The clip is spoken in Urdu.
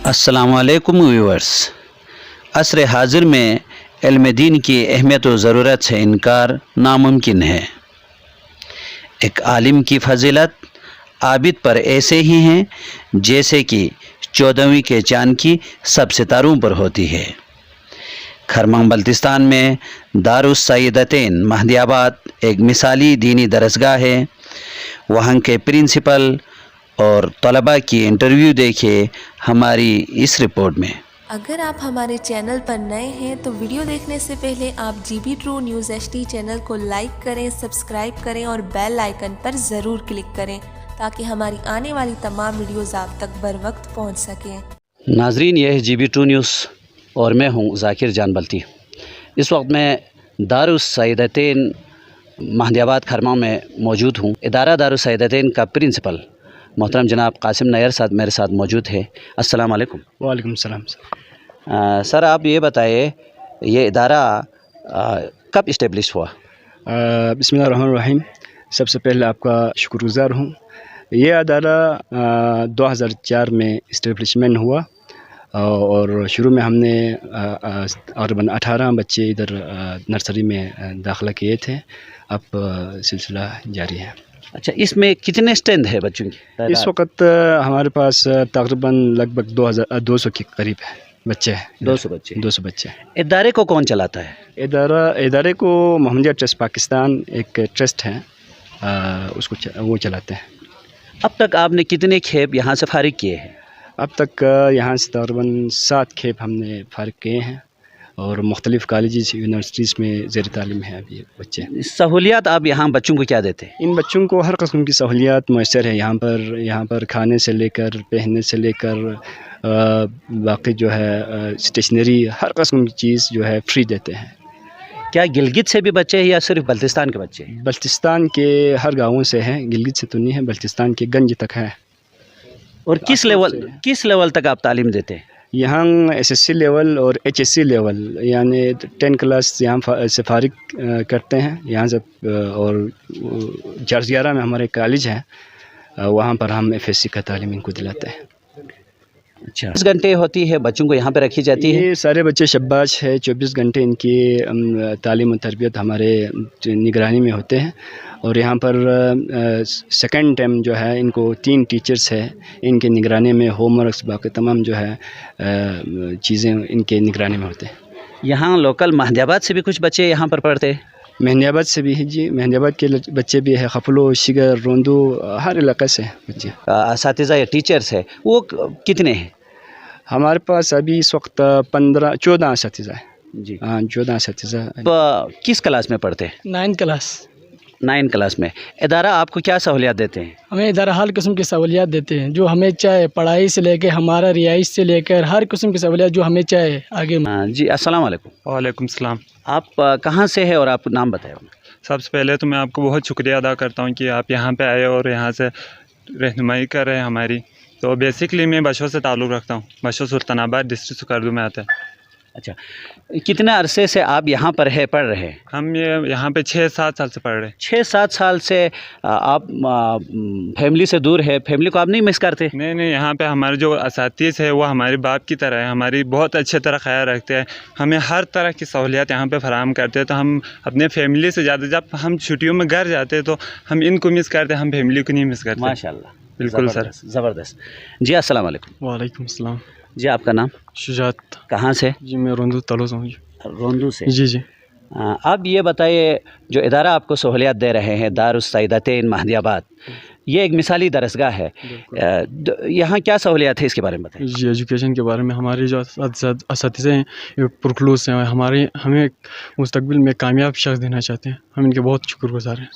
السلام علیکم ویورز، عصر حاضر میں علم دین کی اہمیت و ضرورت سے انکار ناممکن ہے۔ ایک عالم کی فضیلت عابد پر ایسے ہی ہیں جیسے کہ 14ویں کے چاند کی سب ستاروں پر ہوتی ہے۔ کھرمنگ بلتستان میں دارالسیدتین مہدی آباد ایک مثالی دینی درسگاہ ہے۔ وہاں کے پرنسپل اور طلباء کی انٹرویو دیکھیں ہماری اس رپورٹ میں۔ اگر آپ ہمارے چینل پر نئے ہیں تو ویڈیو دیکھنے سے پہلے آپ GB True News HD channel کو لائک کریں، سبسکرائب کریں اور بیل آئیکن پر ضرور کلک کریں تاکہ ہماری آنے والی تمام ویڈیوز آپ تک بر وقت پہنچ سکیں۔ ناظرین، یہ ہے GB True نیوز اور میں ہوں ذاکر جان بلتی۔ اس وقت میں دارالسیدتین مہدی آباد کھرمنگ میں موجود ہوں۔ ادارہ دارالسیدتین کا پرنسپل محترم جناب قاسم نیر صاحب میرے ساتھ موجود ہے۔ السلام علیکم۔ وعلیکم السلام سر، آپ یہ بتائیے یہ ادارہ کب اسٹیبلش ہوا؟ بسم اللہ الرحمن الرحیم۔ سب سے پہلے آپ کا شکر گزار ہوں۔ یہ ادارہ 2004 میں اسٹیبلشمنٹ ہوا اور شروع میں ہم نے تقریباً 18 بچے ادھر نرسری میں داخلہ کیے تھے۔ اب سلسلہ جاری ہے۔ اچھا، اس میں کتنے اسٹرینتھ ہے بچوں کی؟ اس وقت ہمارے پاس تقریباً لگ بھگ 200 کے قریب ہے بچے ہیں۔ 200 بچے۔ ادارے کو کون چلاتا ہے؟ ادارے کو محمدیہ ٹرسٹ پاکستان ایک ٹرسٹ ہے، اس کو وہ چلاتے ہیں۔ اب تک آپ نے کتنے کھیپ یہاں سے فارغ کیے ہیں؟ اب تک یہاں سے تقریباً 7 کھیپ ہم نے فارغ کیے ہیں اور مختلف کالجز یونیورسٹیز میں زیر تعلیم ہیں ابھی بچے۔ سہولیات آپ یہاں بچوں کو کیا دیتے ہیں؟ ان بچوں کو ہر قسم کی سہولیات میسر ہے یہاں پر کھانے سے لے کر پہننے سے لے کر باقی جو ہے اسٹیشنری ہر قسم کی چیز جو ہے فری دیتے ہیں۔ کیا گلگت سے بھی بچے ہیں یا صرف بلتستان کے بچے ہیں؟ بلتستان کے ہر گاؤں سے ہیں، گلگت سے تو نہیں ہے، بلتستان کے گنج تک ہے۔ اور کس لیول تک آپ تعلیم دیتے ہیں؟ یہاں SSC لیول اور HSC لیول، یعنی 10 کلاس یہاں سے فارغ کرتے ہیں یہاں سے، اور 411 میں ہمارے کالج ہے، وہاں پر ہم FSC کا تعلیم ان کو دلاتے ہیں۔ اچھا، 24 گھنٹے ہوتی ہے بچوں کو یہاں پہ رکھی جاتی ہے؟ یہ سارے بچے شباش ہے، 24 گھنٹے ان کی تعلیم و تربیت ہمارے نگرانی میں ہوتے ہیں۔ اور یہاں پر سیکنڈ ٹائم جو ہے ان کو 3 ٹیچرز ہے، ان کے نگرانی میں ہوم ورکس باقی تمام جو ہے چیزیں ان کے نگرانی میں ہوتے ہیں۔ یہاں لوکل مہدی آباد سے بھی کچھ بچے یہاں پر پڑھتے ہیں؟ مہدی آباد سے بھی ہے جی، مہدی آباد کے بچے بھی ہے، خفلو، شگر، روندو، ہر علاقے سے بچے۔ اساتذہ یا ٹیچرز ہے وہ کتنے ہیں؟ ہمارے پاس ابھی اس وقت 14 اساتذہ ہیں جی ہاں، 14 اساتذہ۔ کس کلاس میں پڑھتے ہیں؟ 9 کلاس۔ 9 کلاس میں۔ ادارہ آپ کو کیا سہولیات دیتے ہیں؟ ہمیں ادارہ ہر قسم کی سہولیات دیتے ہیں، جو ہمیں چاہے پڑھائی سے لے کے ہمارا رہائش سے لے کر ہر قسم کی سہولیات جو ہمیں چاہے آگے۔ جی السلام علیکم۔ وعلیکم السلام۔ آپ کہاں سے ہے اور آپ نام بتائیں؟ سب سے پہلے تو میں آپ کو بہت شکریہ ادا کرتا ہوں کہ آپ یہاں پہ آئے اور یہاں سے رہنمائی کر رہے ہیں ہماری۔ تو بیسکلی میں بشو سے تعلق رکھتا ہوں، بشو سلطان آباد ڈسٹرکٹ سکردو میں آتا ہے۔ اچھا، کتنے عرصے سے آپ یہاں پر پڑھ رہے ہیں؟ ہم یہاں پہ 6-7 سال سے پڑھ رہے ہیں۔ 6-7 سال سے آپ فیملی سے دور ہے، فیملی کو آپ نہیں مس کرتے؟ نہیں، یہاں پہ ہمارے جو اساتذہ ہے وہ ہمارے باپ کی طرح ہے، ہماری بہت اچھے طرح خیال رکھتے ہیں، ہمیں ہر طرح کی سہولیات یہاں پہ فراہم کرتے ہیں۔ تو ہم اپنے فیملی سے زیادہ، جب ہم چھٹیوں میں گھر جاتے ہیں تو ہم ان کو مس کرتے ہیں، ہم فیملی کو نہیں مس کرتے۔ ماشاء اللہ، بالکل سر، زبردست۔ جی السلام علیکم۔ وعلیکم السلام۔ جی آپ کا نام؟ شجاعت۔ کہاں سے؟ جی میں روندو تلو سے ہوں۔ روندو سے؟ جی۔ آپ یہ بتائیے، جو ادارہ آپ کو سہولیات دے رہے ہیں دارالسیدتین مہدی آباد، یہ ایک مثالی درسگاہ ہے، یہاں کیا سہولیات ہے اس کے بارے میں بتائیں؟ جی ایجوکیشن کے بارے میں ہمارے جو اساتذہ ہیں یہ پرخلوص ہیں، ہمیں مستقبل میں کامیاب شخص دینا چاہتے ہیں، ہم ان کے بہت شکر گزار ہیں۔